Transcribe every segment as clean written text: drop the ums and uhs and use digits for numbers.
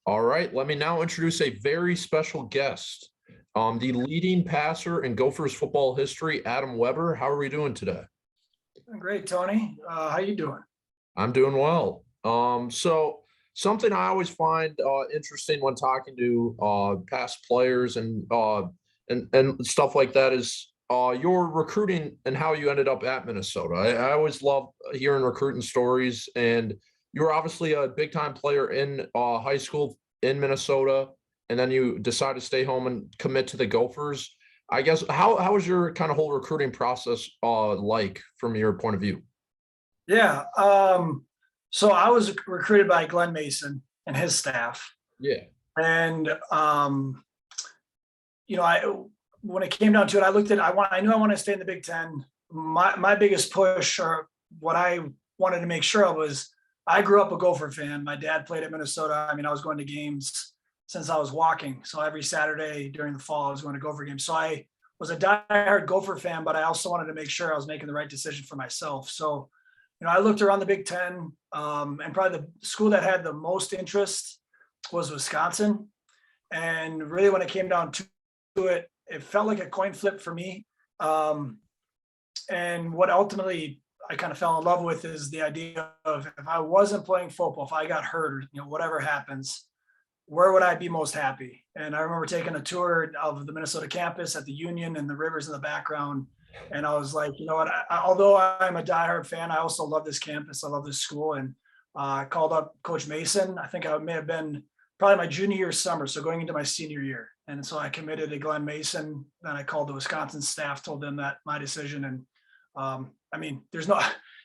All right, let me now introduce a very special guest, the leading passer in Gophers football history, Adam Weber. How are we doing today? Great, Tony. How you doing? I'm doing well. So something I always find interesting when talking to past players and stuff like that is your recruiting and how you ended up at Minnesota. I always love hearing recruiting stories, and you were obviously a big time player in high school in Minnesota, and then you decide to stay home and commit to the Gophers. I guess how was your kind of whole recruiting process like from your point of view? Yeah. So I was recruited by Glenn Mason and his staff, Yeah. and I when it came down to it, I knew I wanted to stay in the Big Ten. My biggest push, or what I wanted to make sure of, was I grew up a Gopher fan. My dad played at Minnesota. I mean, I was going to games since I was walking. So every Saturday during the fall, I was going to Gopher games. So I was a diehard Gopher fan, but I also wanted to make sure I was making the right decision for myself. So, I looked around the Big Ten, and probably the school that had the most interest was Wisconsin. And really, when it came down to it, it felt like a coin flip for me. And what ultimately I kind of fell in love with is the idea of, if I wasn't playing football, if I got hurt, or whatever happens, where would I be most happy? And I remember taking a tour of the Minnesota campus at the Union and the rivers in the background. And I was like, you know what, although I'm a diehard fan, I also love this campus. I love this school. And I called up Coach Mason. I think I may have been probably my junior year summer, so going into my senior year. And so I committed to Glenn Mason. Then I called the Wisconsin staff, told them that my decision. And I mean, there's no,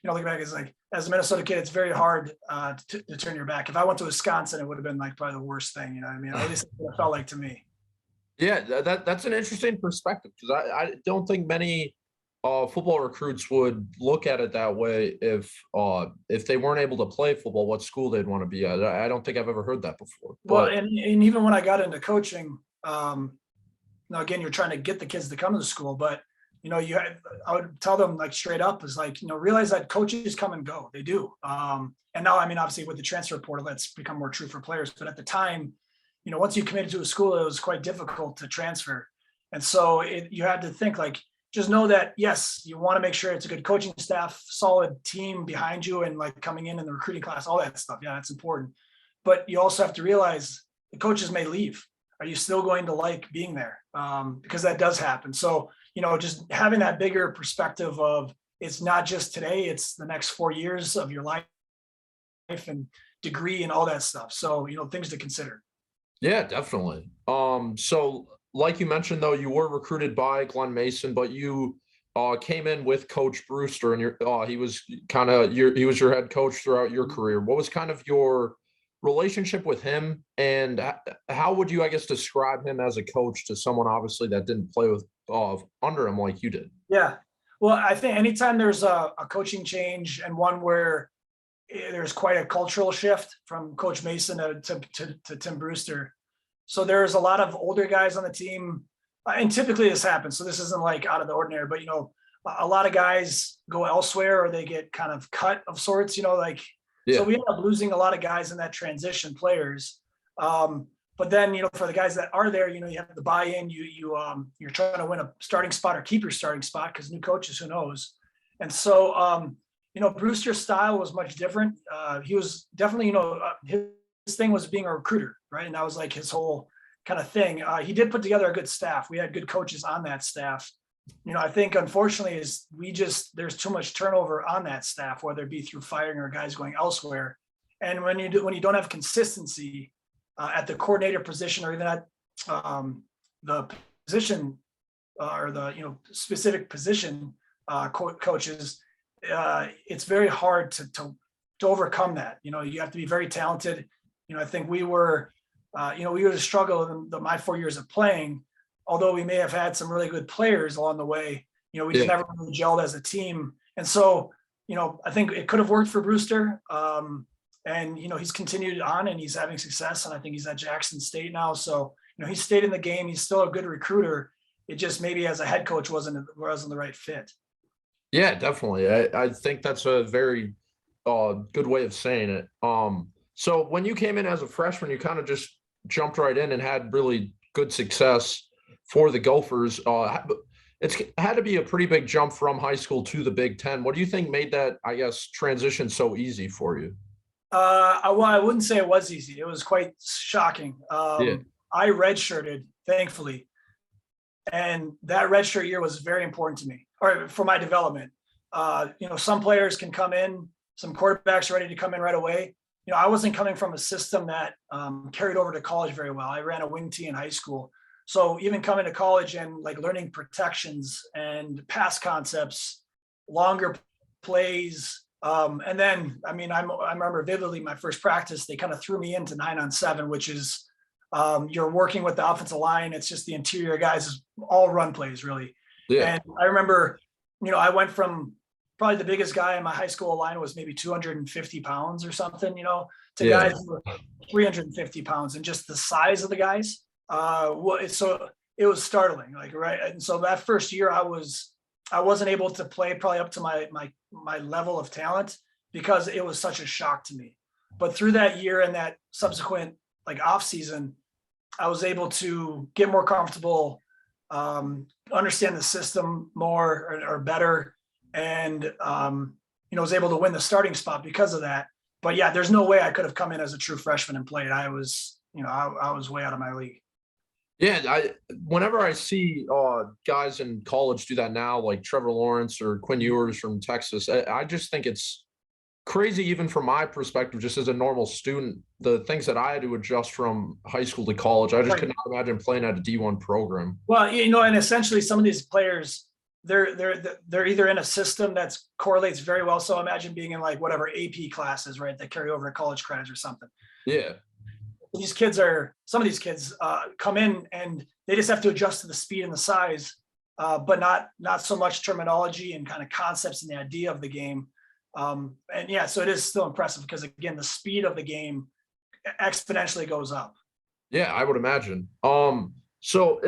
looking back, it's like, as a Minnesota kid, it's very hard to turn your back. If I went to Wisconsin, it would have been like probably the worst thing. You know what I mean? At least it felt like to me. Yeah, that's an interesting perspective, because I don't think many football recruits would look at it that way if they weren't able to play football, what school they'd want to be at. I don't think I've ever heard that before. Well, But and even when I got into coaching, again, you're trying to get the kids to come to the school, but I would tell them, like, straight up, is like, realize that coaches come and go. They do. And now, I mean, obviously with the transfer portal, that's become more true for players. But at the time, once you committed to a school, it was quite difficult to transfer. And so you had to think, like, just know that, yes, you want to make sure it's a good coaching staff, solid team behind you, and like coming in the recruiting class, all that stuff. Yeah, that's important. But you also have to realize the coaches may leave. Are you still going to like being there? Because that does happen. So, just having that bigger perspective of, it's not just today, it's the next 4 years of your life and degree and all that stuff. So, things to consider. yeah, definitely. So like you mentioned, though, you were recruited by Glenn Mason, but you came in with Coach Brewster, and he was your head coach throughout your career. What was kind of your relationship with him, and how would you, I guess, describe him as a coach to someone obviously that didn't play with under him like you did? Yeah. Well, I think anytime there's a coaching change, and one where there's quite a cultural shift from Coach Mason to Tim Brewster. So there's a lot of older guys on the team, and typically this happens. So this isn't like out of the ordinary, but a lot of guys go elsewhere, or they get kind of cut of sorts. Yeah. So we end up losing a lot of guys in that transition, players. But then, for the guys that are there, you have the buy-in. You're trying to win a starting spot or keep your starting spot, because new coaches, who knows? And so, Brewster's style was much different. He was definitely, his thing was being a recruiter, right? And that was like his whole kind of thing. He did put together a good staff. We had good coaches on that staff. I think, unfortunately, there's too much turnover on that staff, whether it be through firing or guys going elsewhere. And when you don't have consistency at the coordinator position, or even at the position or the specific position coaches, it's very hard to overcome that. You have to be very talented. I think we were a struggle in my 4 years of playing, although we may have had some really good players along the way. We just never really gelled as a team. And so, I think it could have worked for Brewster. And, he's continued on, and he's having success. And I think he's at Jackson State now. So, he's stayed in the game. He's still a good recruiter. It just, maybe as a head coach, wasn't the right fit. Yeah, definitely. I think that's a very good way of saying it. So when you came in as a freshman, you kind of just jumped right in and had really good success for the Gophers. It's had to be a pretty big jump from high school to the Big Ten. What do you think made that, I guess, transition so easy for you? Well, I wouldn't say it was easy. It was quite shocking. Yeah, I redshirted, thankfully, and that redshirt year was very important to me, or for my development. Some players can come in, some quarterbacks are ready to come in right away. I wasn't coming from a system that carried over to college very well. I ran a wing tee in high school. So even coming to college and like learning protections and pass concepts, longer plays. And then, I remember vividly my first practice, they kind of threw me into 9-on-7, which is you're working with the offensive line. It's just the interior guys, all run plays really. yeah, And I remember, I went from probably the biggest guy in my high school line was maybe 250 pounds or something, to yeah, guys who were 350 pounds, and just the size of the guys. So it was startling, like, right. And so that first year I wasn't able to play probably up to my level of talent because it was such a shock to me. But through that year and that subsequent like off season, I was able to get more comfortable, understand the system more or better, and was able to win the starting spot because of that. But yeah, there's no way I could have come in as a true freshman and played. I was way out of my league. yeah. Whenever I see guys in college do that now, like Trevor Lawrence or Quinn Ewers from Texas, I just think it's crazy, even from my perspective, just as a normal student, the things that I had to adjust from high school to college. I just could not imagine playing at a D1 program. Well, and essentially some of these players, they're either in a system that correlates very well. So imagine being in like whatever AP classes, right, that carry over to college credits or something. Yeah. Some of these kids come in and they just have to adjust to the speed and the size, but not so much terminology and kind of concepts and the idea of the game. So it is still impressive because again, the speed of the game exponentially goes up. Yeah, I would imagine. So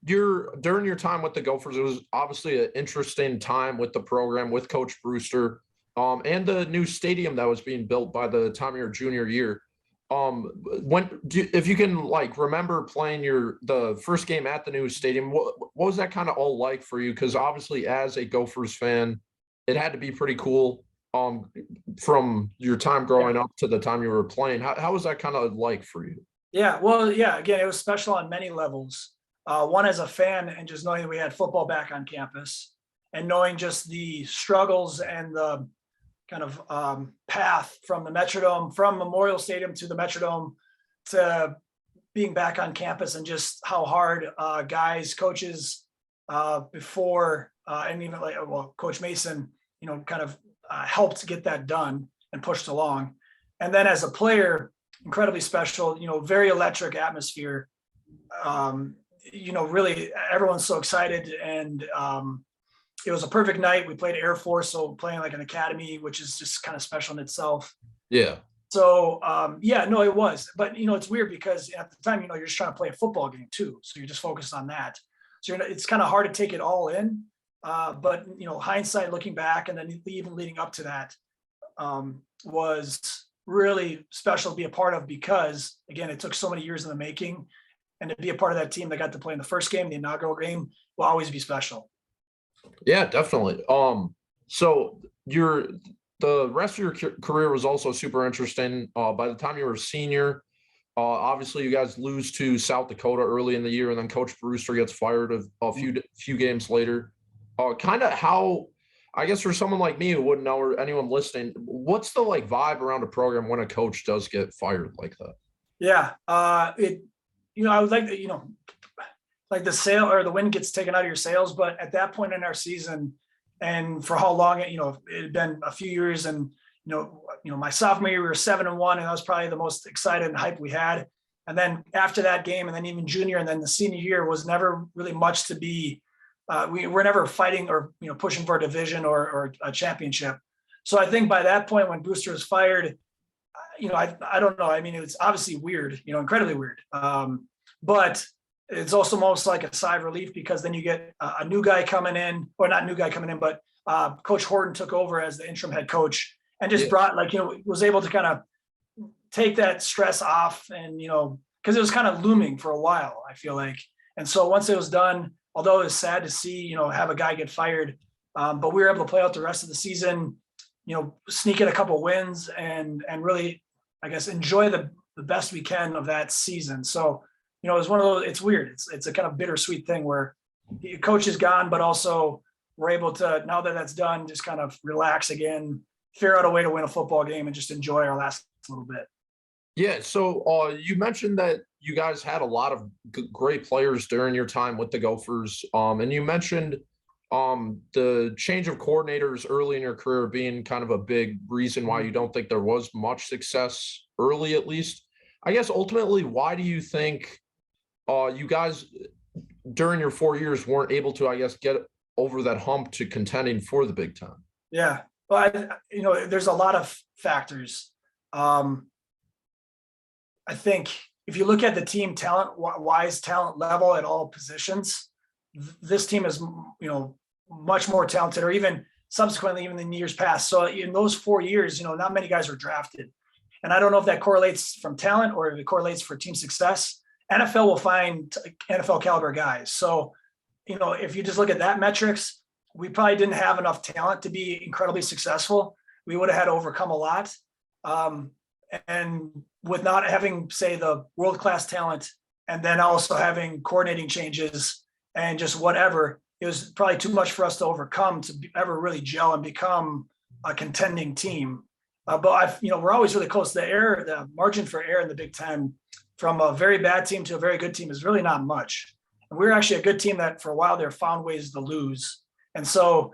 during your time with the Gophers, it was obviously an interesting time with the program, with Coach Brewster, and the new stadium that was being built by the time of your junior year. If you can like remember playing the first game at the new stadium, what was that kind of all like for you? Because obviously, as a Gophers fan, it had to be pretty cool. From your time growing up to the time you were playing, how was that kind of like for you? Yeah, well, yeah, again, it was special on many levels. One as a fan, and just knowing that we had football back on campus, and knowing just the struggles and the kind of path from the Metrodome, from Memorial Stadium to the Metrodome, to being back on campus, and just how hard guys, coaches before, and even like, well, Coach Mason, kind of helped get that done and pushed along. And then as a player, incredibly special, very electric atmosphere. Really everyone's so excited, and it was a perfect night. We played Air Force, so playing like an academy, which is just kind of special in itself. Yeah. So it was, but it's weird because at the time, you're just trying to play a football game too. So you're just focused on that. So it's kind of hard to take it all in. But hindsight, looking back, and then even leading up to that, was really special to be a part of, because again, it took so many years in the making, and to be a part of that team that got to play in the first game, the inaugural game, will always be special. Yeah, definitely. So the rest of your career was also super interesting. By the time you were a senior, obviously you guys lose to South Dakota early in the year, and then Coach Brewster gets fired a few games later. Kind of how, I guess for someone like me who wouldn't know, or anyone listening, what's the like vibe around a program when a coach does get fired like that? Yeah, I would like to, like the sale or the win gets taken out of your sails, but at that point in our season, and for how long it had been a few years, and my sophomore year we were 7-1, and that was probably the most excited and hype we had. And then after that game, and then even junior, and then the senior year was never really much to be. We were never fighting or pushing for a division or a championship. So I think by that point, when Brewster was fired, I don't know. I mean, it's obviously weird, incredibly weird. But it's also almost like a sigh of relief, because then you get a new guy coming in, or not new guy coming in, but Coach Horton took over as the interim head coach, and just brought was able to kind of take that stress off, and, because it was kind of looming for a while, I feel like. And so once it was done, although it was sad to see, have a guy get fired, but we were able to play out the rest of the season, sneak in a couple wins and really, I guess, enjoy the best we can of that season. So, it was one of those, it's weird. It's a kind of bittersweet thing where the coach is gone, but also we're able to, now that that's done, just kind of relax again, figure out a way to win a football game and just enjoy our last little bit. Yeah. So you mentioned that you guys had a lot of great players during your time with the Gophers. And you mentioned the change of coordinators early in your career being kind of a big reason why you don't think there was much success early, at least. I guess ultimately, why do you think you guys during your 4 years weren't able to, I guess, get over that hump to contending for the Big Ten? Yeah. Well, there's a lot of factors. I think if you look at the team talent level at all positions, this team is, much more talented, or even subsequently, even in years past. So in those 4 years, not many guys were drafted. And I don't know if that correlates from talent or if it correlates for team success. NFL will find NFL caliber guys. So, if you just look at that metrics, we probably didn't have enough talent to be incredibly successful. We would have had to overcome a lot. And with not having, say, the world-class talent, and then also having coordinating changes and just whatever, it was probably too much for us to overcome to ever really gel and become a contending team. But we're always really close. The margin for error in the Big Ten from a very bad team to a very good team is really not much. And we're actually a good team that for a while there found ways to lose. And so,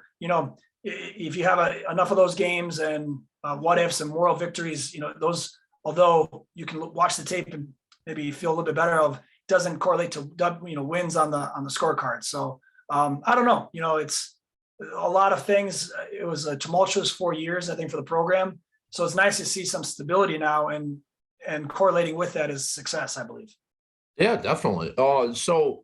if you have enough of those games and what ifs and moral victories, those, although you can watch the tape and maybe feel a little bit better of, doesn't correlate to wins on the scorecard. So I don't know. It's a lot of things. It was a tumultuous 4 years, I think, for the program. So it's nice to see some stability now, and correlating with that is success, I believe. Yeah, definitely. So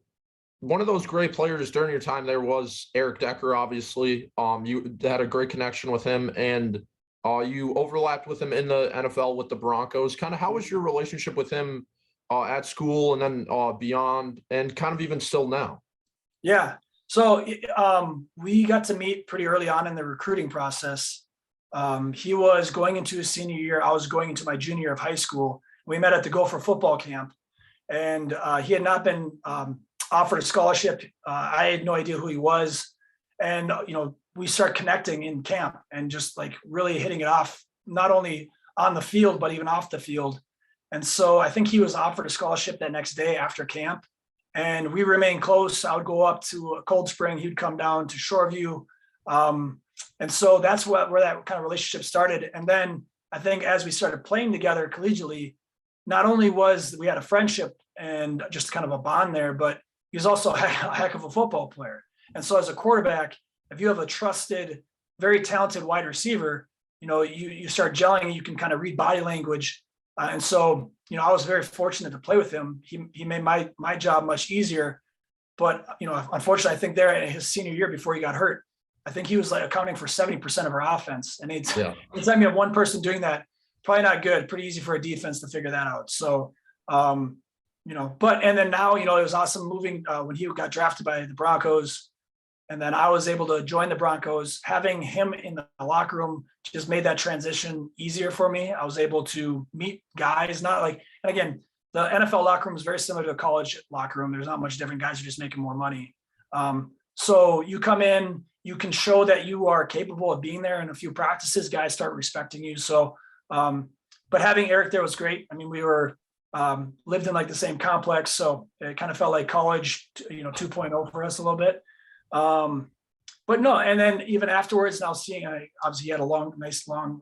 one of those great players during your time there was Eric Decker, obviously. You had a great connection with him, and you overlapped with him in the NFL with the Broncos. Kind of how was your relationship with him at school and then beyond, and kind of even still now? Yeah. So we got to meet pretty early on in the recruiting process. He was going into his senior year. I was going into my junior year of high school. We met at the Gopher football camp, and he had not been offered a scholarship. I had no idea who he was. And, we start connecting in camp and just like really hitting it off, not only on the field, but even off the field. And so I think he was offered a scholarship that next day after camp, and we remained close. I would go up to Cold Spring. He'd come down to Shoreview. And so that's where that kind of relationship started. And then I think as we started playing together collegiately, not only was we had a friendship and just kind of a bond there, but he was also a heck of a football player. And so as a quarterback, if you have a trusted, very talented wide receiver, you start gelling and you can kind of read body language. And so, I was very fortunate to play with him. He made my job much easier. But, unfortunately, I think there in his senior year before he got hurt, I think he was like accounting for 70% of our offense. And anytime you have one person doing that, probably not good. Pretty easy for a defense to figure that out. So, and then now, it was awesome moving when he got drafted by the Broncos. And then I was able to join the Broncos. Having him in the locker room just made that transition easier for me. I was able to meet guys, and again, the NFL locker room is very similar to a college locker room. There's not much different. Guys are just making more money. So you come in, you can show that you are capable of being there in a few practices. Guys start respecting you. So, but having Eric there was great. I mean, we were lived in like the same complex, so it kind of felt like college, 2.0 for us a little bit. But no, and then even afterwards, now seeing, obviously he had a nice long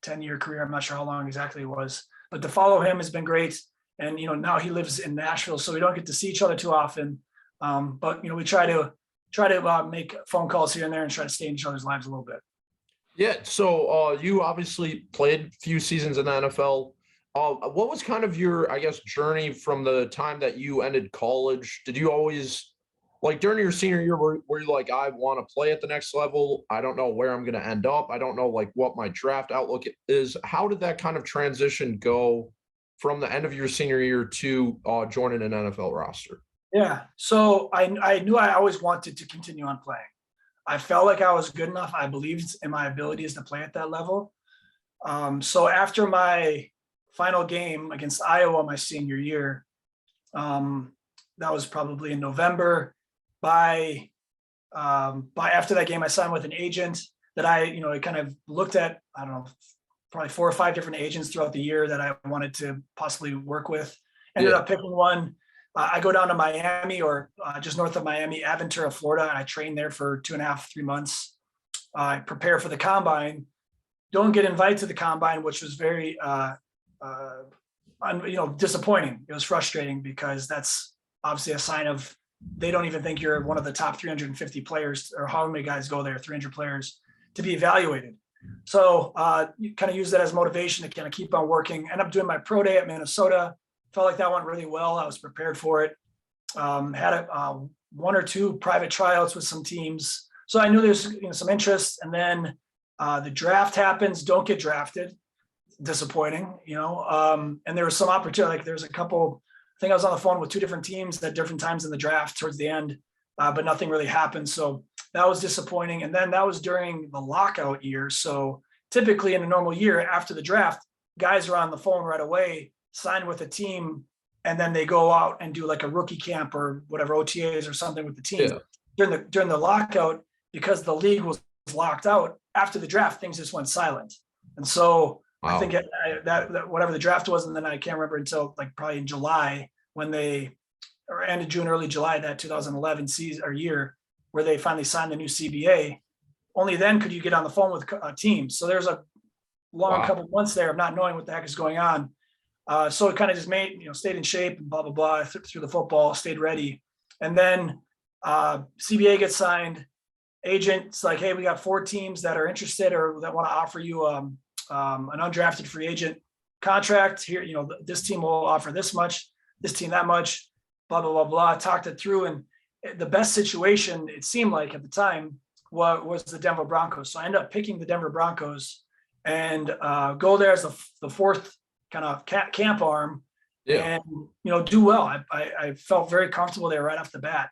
8-10 year career. I'm not sure how long exactly it was, but to follow him has been great. And, now he lives in Nashville, so we don't get to see each other too often. But, we try to make phone calls here and there and try to stay in each other's lives a little bit. Yeah. So you obviously played a few seasons in the NFL. What was kind of your, I guess, journey from the time that you ended college? Did you always like during your senior year, were you like, I want to play at the next level? I don't know where I'm going to end up. I don't know like what my draft outlook is. How did that kind of transition go from the end of your senior year to joining an NFL roster? Yeah. So I knew I always wanted to continue on playing. I felt like I was good enough. I believed in my abilities to play at that level. So after my final game against Iowa my senior year, that was probably in November. By after that game, I signed with an agent that I kind of looked at, I don't know, probably 4 or 5 different agents throughout the year that I wanted to possibly work with. Ended up picking one. I go down to Miami, or just north of Miami, Aventura, Florida, and I train there for 2.5, 3 months. I prepare for the combine. Don't get invited to the combine, which was very, disappointing. It was frustrating because that's obviously a sign of they don't even think you're one of the top 350 players, or how many guys go there, 300 players, to be evaluated. So you kind of use that as motivation to kind of keep on working. End up doing my pro day at Minnesota. Felt like that went really well. I was prepared for it. Had 1 or 2 private tryouts with some teams. So I knew there's some interest. And then the draft happens, don't get drafted. Disappointing, and there was some opportunity. Like there's a couple, I think I was on the phone with 2 different teams at different times in the draft towards the end, but nothing really happened. So that was disappointing. And then that was during the lockout year. So typically in a normal year after the draft, guys are on the phone right away, sign with a team, and then they go out and do like a rookie camp or whatever, OTAs or something with the team. During the lockout, because the league was locked out after the draft, things just went silent. And so I think that whatever the draft was, and then I can't remember until like probably in July when or end of June, early July, that 2011 season or year, where they finally signed the new CBA. Only then could you get on the phone with teams. So there's a long couple months there of not knowing what the heck is going on. So it kind of just stayed in shape and blah, blah, blah, through the football, stayed ready. And then CBA gets signed. Agent's like, hey, we got 4 teams that are interested or that want to offer you an undrafted free agent contract here. This team will offer this much, this team that much, blah, blah, blah, blah. Talked it through. And the best situation, it seemed like at the time, was the Denver Broncos. So I ended up picking the Denver Broncos and go there as the 4th kind of camp arm and, do well. I felt very comfortable there right off the bat.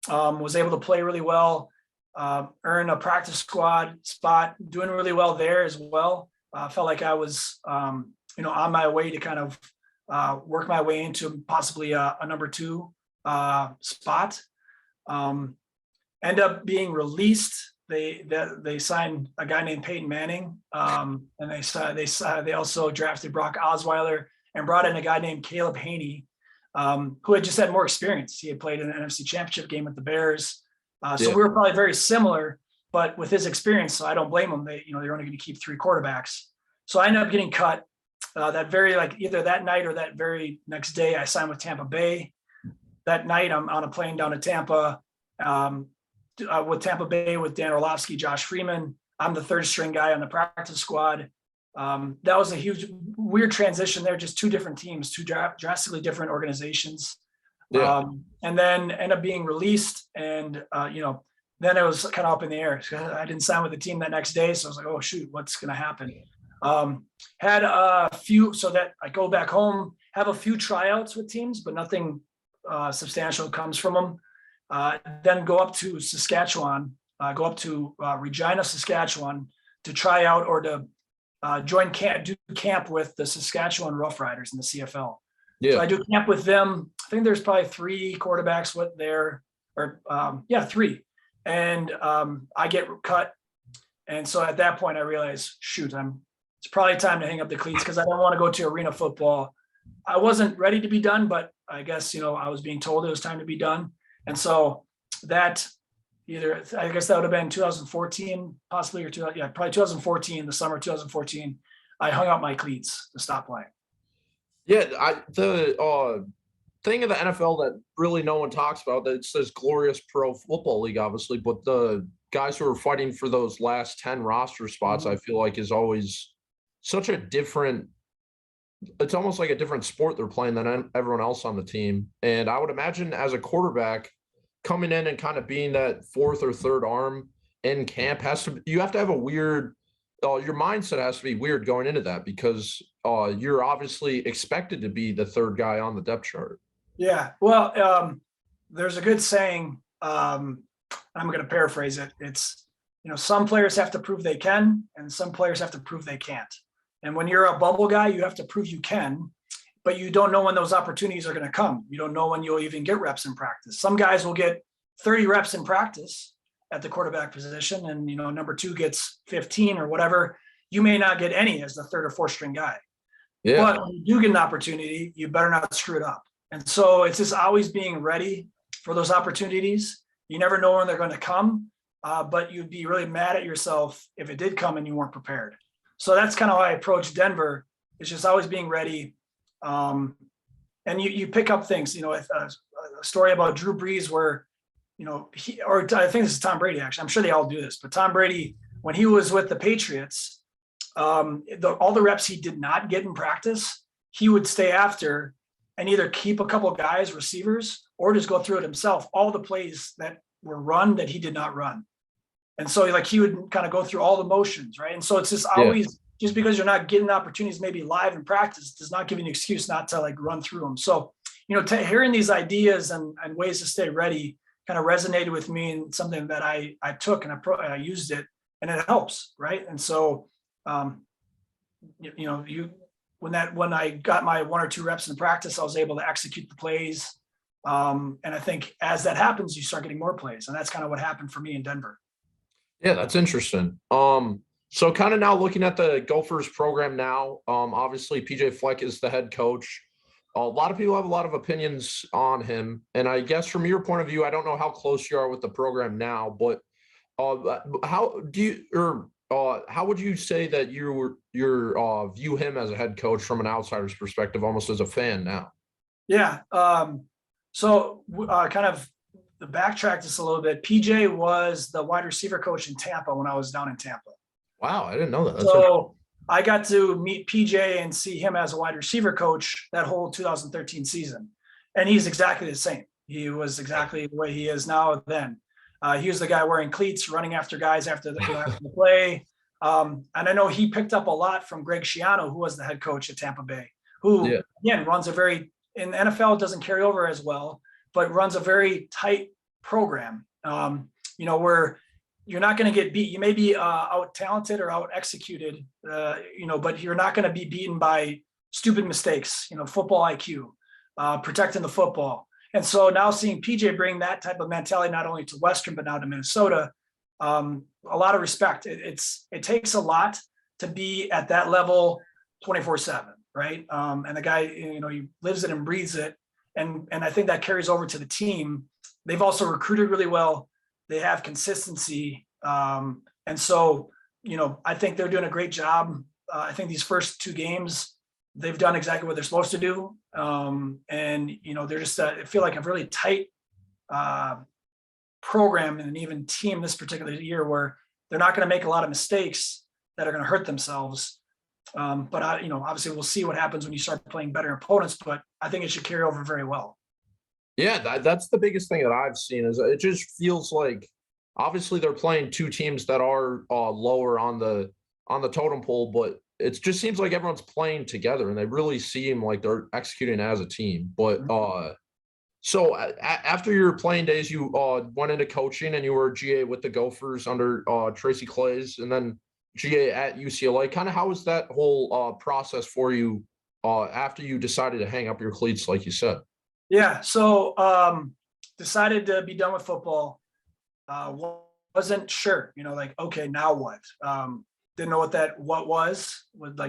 Was able to play really well, earn a practice squad spot, doing really well there as well. Felt like I was, on my way to kind of work my way into possibly a number 2 spot. End up being released. They signed a guy named Peyton Manning, and they also drafted Brock Osweiler and brought in a guy named Caleb Haney, who had just had more experience. He had played in an NFC Championship game with the Bears, so we were probably very similar. But with his experience, so I don't blame him. They're only going to keep 3 quarterbacks. So I ended up getting cut that very either that night or that very next day. I signed with Tampa Bay. That night, I'm on a plane down to Tampa. With Tampa Bay, with Dan Orlovsky, Josh Freeman. I'm the 3rd string guy on the practice squad. That was a huge, weird transition there, just 2 different teams, 2 drastically different organizations. And then end up being released. And, then it was kind of up in the air. I didn't sign with the team that next day. So I was like, oh, shoot, what's going to happen? Had a few, so that I go back home, have a few tryouts with teams, but nothing substantial comes from them. Then go up to Saskatchewan, go up to Regina, Saskatchewan to try out or to do camp with the Saskatchewan Roughriders in the CFL. So I do camp with them. I think there's probably 3 quarterbacks with there, or 3. And I get cut. And so at that point I realized, shoot, it's probably time to hang up the cleats because I don't want to go to arena football. I wasn't ready to be done, but I guess, I was being told it was time to be done. And so that I guess that would have been 2014, possibly, or probably 2014, the summer 2014, I hung up my cleats to stop playing. Yeah, the thing of the NFL that really no one talks about, that it says glorious pro football league, obviously, but the guys who are fighting for those last 10 roster spots, I feel like is always such a different, it's almost like a different sport they're playing than everyone else on the team. And I would imagine as a quarterback, coming in and kind of being that fourth or third arm in camp you have to have a weird, your mindset has to be weird going into that because you're obviously expected to be the third guy on the depth chart. Yeah. Well, there's a good saying. I'm going to paraphrase it. It's, some players have to prove they can, and some players have to prove they can't. And when you're a bubble guy, you have to prove you can, but you don't know when those opportunities are going to come. You don't know when you'll even get reps in practice. Some guys will get 30 reps in practice at the quarterback position, and number 2 gets 15 or whatever. You may not get any as the third or fourth string guy. Yeah. But when you do get an opportunity, you better not screw it up. And so it's just always being ready for those opportunities. You never know when they're going to come, but you'd be really mad at yourself if it did come and you weren't prepared. So that's kind of how I approach Denver. It's just always being ready. And you pick up things, a story about Drew Brees where, I think this is Tom Brady, actually. I'm sure they all do this, but Tom Brady, when he was with the Patriots, all the reps he did not get in practice, he would stay after and either keep a couple of guys, receivers, or just go through it himself. All the plays that were run that he did not run. And so he would kind of go through all the motions, right? And so it's just always, just because you're not getting opportunities maybe live in practice does not give you an excuse not to run through them. So, hearing these ideas and ways to stay ready kind of resonated with me, and something that I took and I used it, and it helps, right? And so, when I got my 1 or 2 reps in practice, I was able to execute the plays. And I think as that happens, you start getting more plays. And that's kind of what happened for me in Denver. Yeah, that's interesting. So kind of now looking at the Gophers program now, obviously PJ Fleck is the head coach. A lot of people have a lot of opinions on him. And I guess from your point of view, I don't know how close you are with the program now, but how would you say that you view him as a head coach from an outsider's perspective, almost as a fan now? Yeah. So kind of the backtrack just a little bit. PJ was the wide receiver coach in Tampa when I was down in Tampa. Wow, I didn't know that. So I got to meet PJ and see him as a wide receiver coach that whole 2013 season. And he's exactly the same. He was exactly the way he is now then. He was the guy wearing cleats, running after guys after the play. And I know he picked up a lot from Greg Schiano, who was the head coach at Tampa Bay, who, again, runs in the NFL, doesn't carry over as well, but runs a very tight program, where you're not going to get beat. You may be out talented or out executed, but you're not going to be beaten by stupid mistakes, football IQ, protecting the football. And so now seeing PJ bring that type of mentality, not only to Western, but now to Minnesota, a lot of respect. It takes a lot to be at that level 24/7, right? And the guy, he lives it and breathes it. And I think that carries over to the team. They've also recruited really well. They have consistency. And so, I think they're doing a great job. I think these first 2 games, they've done exactly what they're supposed to do. And, they're just, I feel like a really tight program and an even team this particular year where they're not going to make a lot of mistakes that are going to hurt themselves. But obviously we'll see what happens when you start playing better opponents, but I think it should carry over very well. Yeah, that's the biggest thing that I've seen is it just feels like obviously they're playing 2 teams that are lower on the totem pole, but it just seems like everyone's playing together and they really seem like they're executing as a team. But so after your playing days, you went into coaching and you were GA with the Gophers under Tracy Claeys, and then GA at UCLA. Kind of how was that whole process for you after you decided to hang up your cleats, like you said? Yeah. So decided to be done with football. Wasn't sure, okay, now what? Didn't know what was.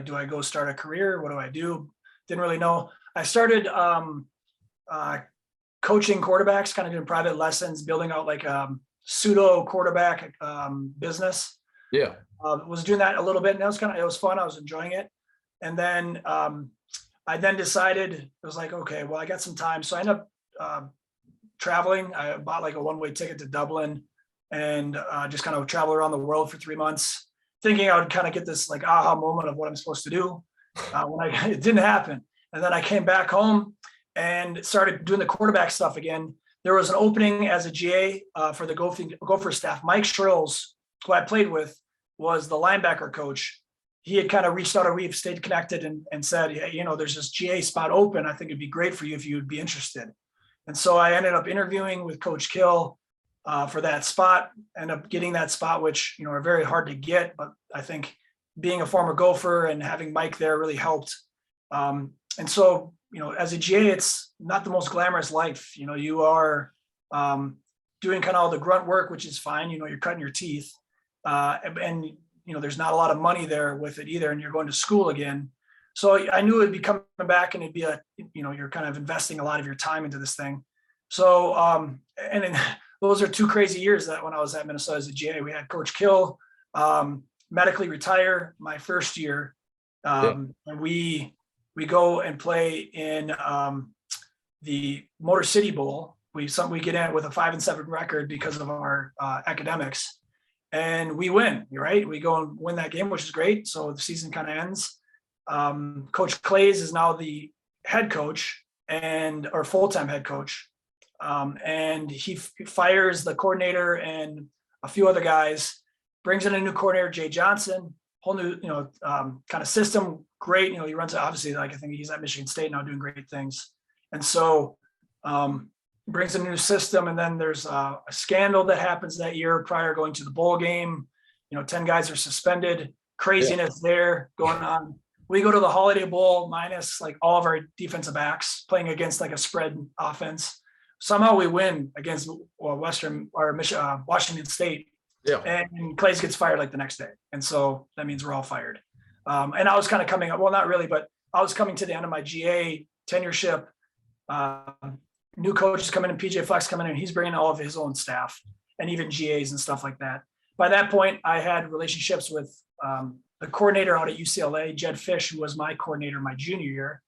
Do I go start a career? What do I do? Didn't really know. I started coaching quarterbacks, kind of doing private lessons, building out pseudo quarterback business. Yeah. Was doing that a little bit, and it was fun. I was enjoying it. And then I then decided, it was like, okay, well, I got some time. So I ended up traveling. I bought a one-way ticket to Dublin and just kind of travel around the world for 3 months, thinking I would kind of get this aha moment of what I'm supposed to do. It didn't happen. And then I came back home and started doing the quarterback stuff again. there was an opening as a GA for the Gopher staff. Mike Shrills, who I played with, was the linebacker coach. He had kind of reached out, or we've stayed connected, and said, hey, you know, there's this GA spot open. I think it'd be great for you if you would be interested. And so I ended up interviewing with Coach Kill for that spot, ended up getting that spot, which, you know, are very hard to get, but I think being a former Gopher and having Mike there really helped. And so, you know, as a GA, it's not the most glamorous life. You know, you are doing kind of all the grunt work, which is fine. You know, you're cutting your teeth, and you know, there's not a lot of money there with it either, and you're going to school again. So I knew it'd be coming back, and it'd be a, you know, you're kind of investing a lot of your time into this thing. So, and then those are 2 crazy years that when I was at Minnesota as a GA, we had Coach Kill medically retire my first year, and we go and play in the Motor City Bowl. We get in with a 5-7 record because of our academics, and we win. Right, we go and win that game, which is great. So the season kind of ends. Coach Clays is now the head coach or full-time head coach, and he fires the coordinator and a few other guys, brings in a new coordinator, Jay Johnson, whole new, you know, kind of system. Great. You know, he runs it, obviously, like, I think he's at Michigan State now doing great things. And so brings in a new system. And then there's a scandal that happens that year prior going to the bowl game. You know, 10 guys are suspended, craziness there going on. We go to the Holiday Bowl minus like all of our defensive backs playing against like a spread offense. Somehow we win against Washington State. Yeah. And Clays gets fired like the next day. And so that means we're all fired. And I was kind of coming up, well, not really, but I was coming to the end of my GA tenureship. New coaches coming in, PJ Fleck's coming in, he's bringing all of his own staff and even GAs and stuff like that. By that point, I had relationships with the coordinator out at UCLA, Jed Fish, who was my coordinator my junior year.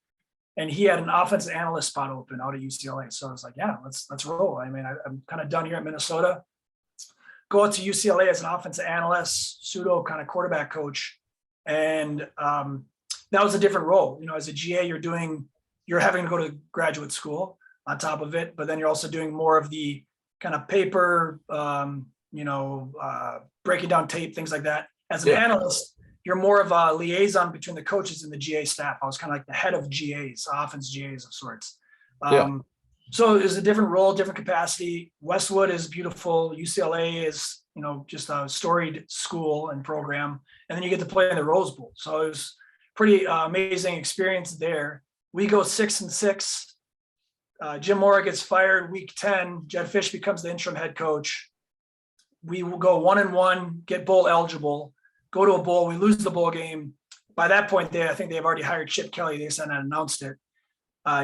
And he had an offensive analyst spot open out at UCLA. So I was like, yeah, let's roll. I mean, I'm kind of done here at Minnesota. Go out to UCLA as an offensive analyst, pseudo kind of quarterback coach. And that was a different role. You know, as a GA, you're having to go to graduate school on top of it, but then you're also doing more of the kind of paper, breaking down tape, things like that. As an analyst, you're more of a liaison between the coaches and the GA staff. I was kind of like the head of GAs, offense GAs of sorts. So it was a different role, different capacity. Westwood is beautiful. UCLA is, you know, just a storied school and program. And then you get to play in the Rose Bowl. So it was pretty amazing experience there. We go 6-6. Jim Mora gets fired week 10. Jed Fish becomes the interim head coach. We will go 1-1, get bowl eligible, go to a bowl. We lose the bowl game. By that point, I think they've already hired Chip Kelly. They just hadn't announced it.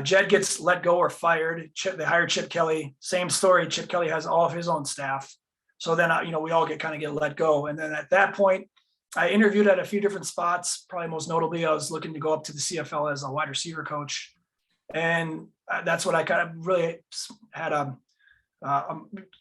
Jed gets let go or fired. They hired Chip Kelly. Same story. Chip Kelly has all of his own staff. So then, we all get let go. And then at that point, I interviewed at a few different spots. Probably most notably, I was looking to go up to the CFL as a wide receiver coach. And that's what I kind of really had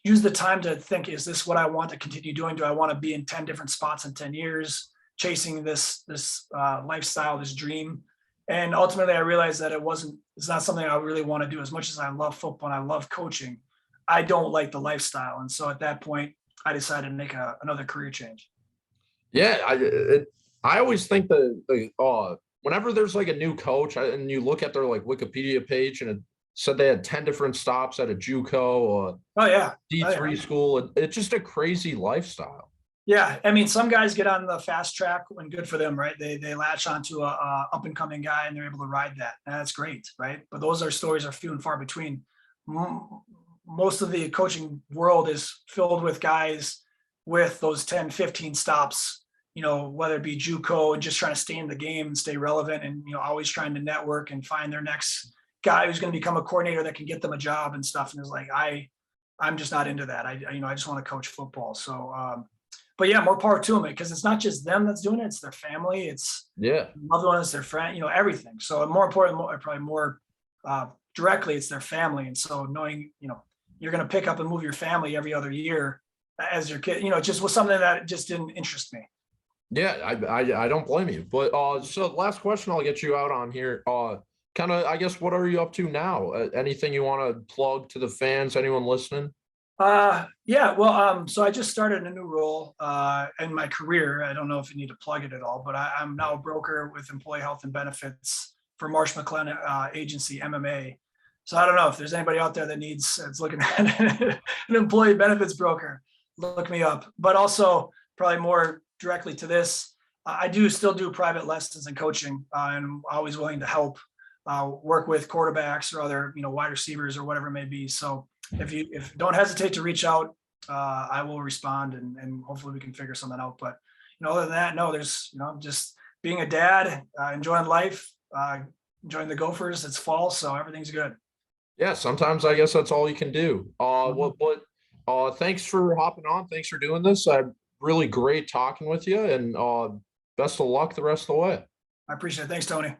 use the time to think, is this what I want to continue doing? Do I want to be in 10 different spots in 10 years, chasing this lifestyle, this dream? And ultimately I realized that it's not something I really want to do. As much as I love football and I love coaching, I don't like the lifestyle. And so at that point I decided to make another career change. Yeah. I always think that whenever there's like a new coach and you look at their like Wikipedia page and it said they had 10 different stops at a JUCO or D3 school, it's just a crazy lifestyle. Yeah. I mean, some guys get on the fast track and good for them, right? They latch onto a up and coming guy and they're able to ride that. And that's great. Right. But stories are few and far between. Most of the coaching world is filled with guys with those 10, 15 stops, whether it be JUCO and just trying to stay in the game and stay relevant and, always trying to network and find their next guy who's going to become a coordinator that can get them a job and stuff. And it's like, I'm just not into that. I just want to coach football. So, but yeah, more power to them, because it's not just them that's doing it. It's their family. It's loved ones, their friend, everything. So more important, probably more directly, it's their family. And so knowing, you're going to pick up and move your family every other year as your kid, it just was something that just didn't interest me. Yeah, I don't blame you. But so last question I'll get you out on here. kind of, I guess, what are you up to now? Anything you want to plug to the fans? Anyone listening? Yeah, well, so I just started a new role in my career. I don't know if you need to plug it at all, but I'm now a broker with employee health and benefits for Marsh McLennan agency MMA. So I don't know if there's anybody out there that is looking at an employee benefits broker, look me up. But also probably more directly to this, I do still do private lessons and coaching, and I'm always willing to help work with quarterbacks or other, wide receivers or whatever it may be. So if don't hesitate to reach out, I will respond and hopefully we can figure something out. But other than that, no, there's just being a dad, enjoying life, enjoying the Gophers. It's fall, so everything's good. Yeah, sometimes I guess that's all you can do. Thanks for hopping on. Thanks for doing this. Really great talking with you, and best of luck the rest of the way. I appreciate it. Thanks, Tony.